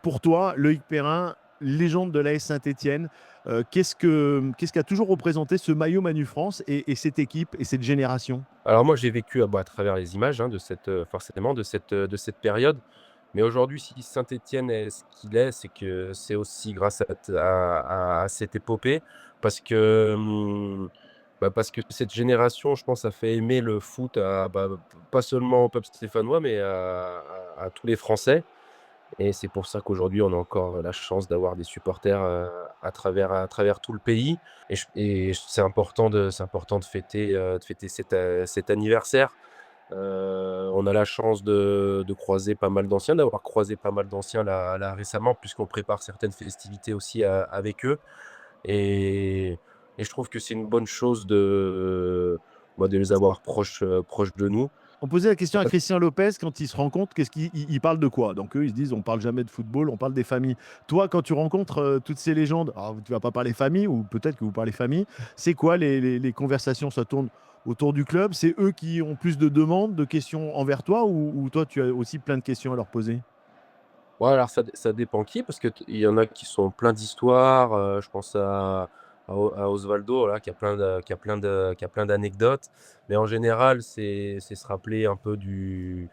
Pour toi, Loïc Perrin, légende de l'AS Saint-Étienne, qu'est-ce qu'a toujours représenté ce maillot Manu France et cette équipe et cette génération? Alors moi, j'ai vécu, à travers les images, hein, de cette, forcément de cette période. Mais aujourd'hui, si Saint-Étienne est ce qu'il est, c'est que c'est aussi grâce à cette épopée parce que, parce que cette génération, je pense, a fait aimer le foot à, pas seulement au peuple stéphanois, mais à tous les Français. Et c'est pour ça qu'aujourd'hui, on a encore la chance d'avoir des supporters, à travers tout le pays. C'est important de fêter cet anniversaire. On a la chance de croiser pas mal d'anciens, d'avoir croisé pas mal d'anciens là récemment, puisqu'on prépare certaines festivités aussi avec eux. Et et je trouve que c'est une bonne chose de les avoir proches de nous. On posait la question à Christian Lopez quand il se rencontre, qu'est-ce qu'il parle de quoi? Donc eux, ils se disent, on parle jamais de football, on parle des familles. Toi, quand tu rencontres toutes ces légendes, alors tu vas pas parler famille, ou peut-être que vous parlez famille, c'est quoi les conversations? Ça tourne autour du club? C'est eux qui ont plus de demandes, de questions envers toi, ou toi, tu as aussi plein de questions à leur poser? Ouais, alors ça dépend qui, parce que il y en a qui sont pleins d'histoires, je pense à Osvaldo, là, qui a plein d'anecdotes. Mais en général, c'est se rappeler un peu du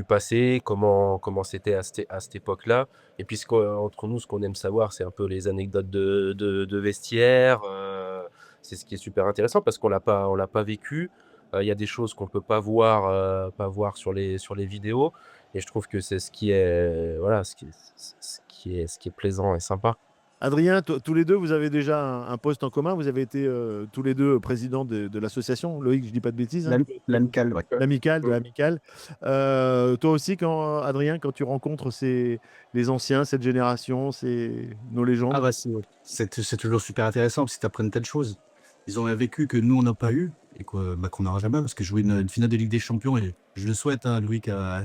passé, comment c'était à cette époque-là. Et puis entre nous, ce qu'on aime savoir, c'est un peu les anecdotes de vestiaire, c'est ce qui est super intéressant parce qu'on l'a pas vécu. Il y a des choses qu'on peut pas voir sur les vidéos. Et je trouve que c'est ce qui est, voilà, ce qui est plaisant et sympa. Adrien, tous les deux, vous avez déjà un poste en commun. Vous avez été tous les deux présidents de l'association. Loïc, je dis pas de bêtises, hein. L'amical, ouais. L'amicale, de Mmh. l'amicale. Toi aussi, Adrien, quand tu rencontres les anciens, cette génération, nos Ah légendes. bah c'est c'est toujours super intéressant parce qu'ils t'apprennent telles choses. Ils ont un vécu que nous, on n'a pas eu et qu'on n'aura jamais parce que jouer une finale de Ligue des Champions et je le souhaite, hein, Loïc, à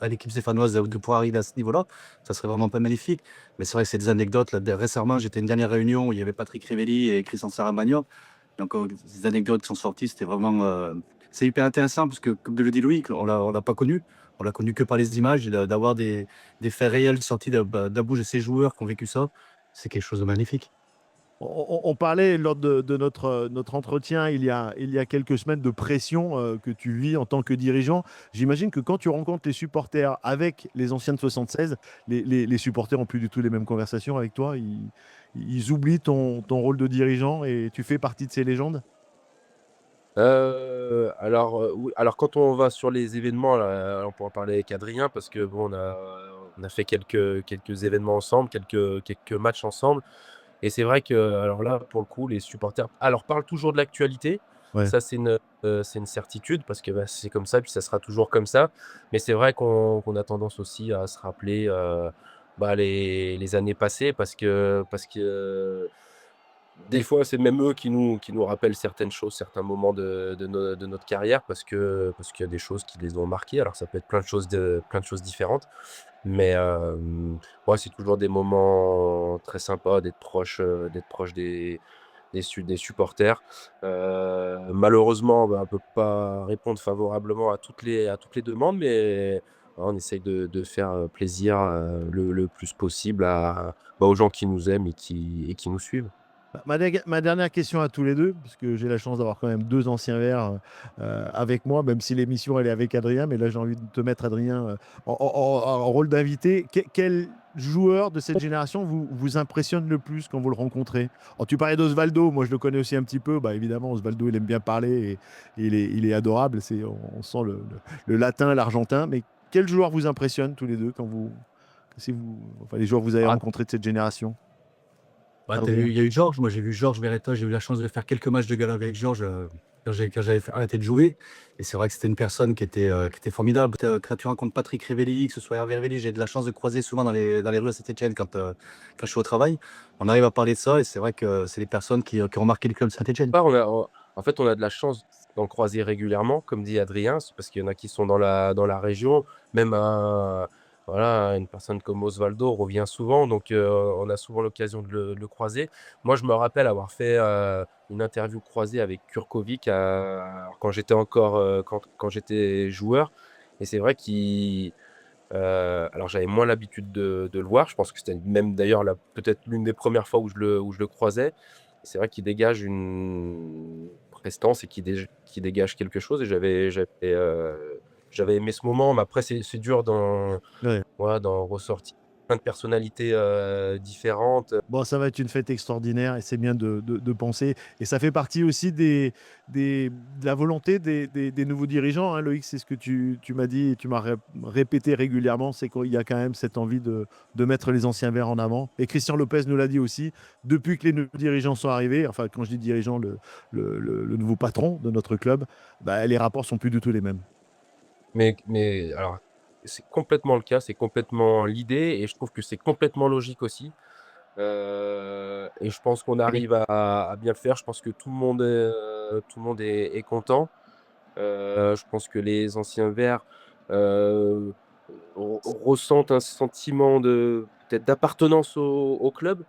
l'équipe stéphanoise de pouvoir arriver à ce niveau-là, ça serait vraiment pas magnifique. Mais c'est vrai que c'est des anecdotes. Là, récemment, j'étais à une dernière réunion où il y avait Patrick Révelli et Christian Saramagna. Donc, des anecdotes qui sont sorties, c'était vraiment, c'est hyper intéressant parce que, comme le dit Loïc, on l'a pas connu. On l'a connu que par les images et d'avoir des faits réels sortis de la bouche de ces joueurs qui ont vécu ça, c'est quelque chose de magnifique. On parlait lors de notre entretien il y a quelques semaines de pression que tu vis en tant que dirigeant. J'imagine que quand tu rencontres les supporters avec les anciens de 76, les supporters n'ont plus du tout les mêmes conversations avec toi. Ils oublient ton rôle de dirigeant et tu fais partie de ces légendes. Alors, oui, alors quand on va sur les événements là, on pourra en parler avec Adrien parce que bon, on a fait quelques événements ensemble, quelques matchs ensemble. Et c'est vrai que, alors là, pour le coup, les supporters alors parlent toujours de l'actualité. Ouais. Ça, c'est une certitude parce que, c'est comme ça, puis ça sera toujours comme ça. Mais c'est vrai qu'on a tendance aussi à se rappeler, les années passées parce que des fois, c'est même eux qui nous rappellent certaines choses, certains moments de notre carrière parce qu'il y a des choses qui les ont marqués. Alors ça peut être plein de choses différentes, mais ouais, c'est toujours des moments très sympas d'être proche des supporters. Malheureusement, on peut pas répondre favorablement à toutes les demandes, mais on essaye de faire, plaisir, le plus possible aux gens qui nous aiment et qui nous suivent. Ma dernière question à tous les deux, parce que j'ai la chance d'avoir quand même deux anciens verts avec moi, même si l'émission elle est avec Adrien, mais là j'ai envie de te mettre Adrien en rôle d'invité. Quel joueur de cette génération vous impressionne le plus quand vous le rencontrez? Alors, tu parlais d'Osvaldo, moi je le connais aussi un petit peu. Bah, évidemment, Osvaldo il aime bien parler et il est adorable. On sent le latin, l'argentin. Mais quel joueur vous impressionne tous les deux enfin, les joueurs que vous avez Ah, rencontrés de cette génération? bah, Adrien. il y a eu Georges, moi j'ai vu Georges Beretta, j'ai eu la chance de faire quelques matchs de gala avec Georges quand j'avais arrêté de jouer. Et c'est vrai que c'était une personne qui était formidable. Quand tu rencontres Patrick Révelli, que ce soit Hervé Révelli, j'ai de la chance de croiser souvent dans les rues à Saint-Etienne quand je suis au travail. On arrive à parler de ça et c'est vrai que c'est des personnes qui ont marqué le club de Saint-Etienne. En fait, on a de la chance d'en croiser régulièrement, comme dit Adrien, c'est parce qu'il y en a qui sont dans la région. Même voilà, une personne comme Osvaldo revient souvent, donc on a souvent l'occasion de le croiser. Moi, je me rappelle avoir fait une interview croisée avec Kurkovic quand j'étais joueur, et c'est vrai qu'il Alors j'avais moins l'habitude de le voir. Je pense que c'était même d'ailleurs peut-être l'une des premières fois où je le croisais. C'est vrai qu'il dégage une prestance et qu'il dégage quelque chose et j'avais aimé ce moment. Mais après c'est dur Ouais. d'en ressortir plein de personnalités, différentes. Bon, ça va être une fête extraordinaire et c'est bien de penser. Et ça fait partie aussi de la volonté des nouveaux dirigeants, hein, Loïc, c'est ce que tu m'as dit et tu m'as répété régulièrement, c'est qu'il y a quand même cette envie de mettre les anciens verts en avant. Et Christian Lopez nous l'a dit aussi, depuis que les nouveaux dirigeants sont arrivés, enfin quand je dis dirigeant, le nouveau patron de notre club, bah, les rapports sont plus du tout les mêmes. Mais alors, c'est complètement le cas, c'est complètement l'idée et je trouve que c'est complètement logique aussi. Et je pense qu'on arrive à bien le faire. Je pense que tout le monde est content. Je pense que les anciens Verts, heu, ressentent un sentiment peut-être d'appartenance au club,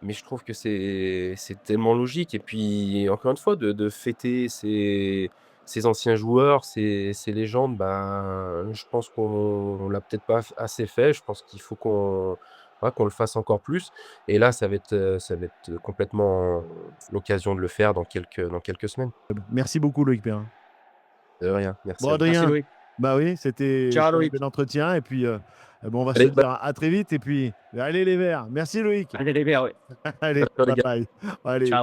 mais je trouve que c'est tellement logique et puis encore une fois de fêter ces anciens joueurs, ces légendes, ben, je pense qu'on l'a peut-être pas assez fait. Je pense qu'il faut qu'on le fasse encore plus et là, ça va être complètement l'occasion de le faire dans quelques semaines. Merci beaucoup Loïc Perrin. De rien, merci Bon, à vous. Merci Adrien, Loïc. bah oui, c'était Ciao un Loïc. bel entretien. Et puis, bon, on va se Allez, dire à très vite. Et puis, allez les Verts. Merci Loïc. Allez les Verts, ouais. Allez, ciao les bye gars. bye. Allez. Ciao.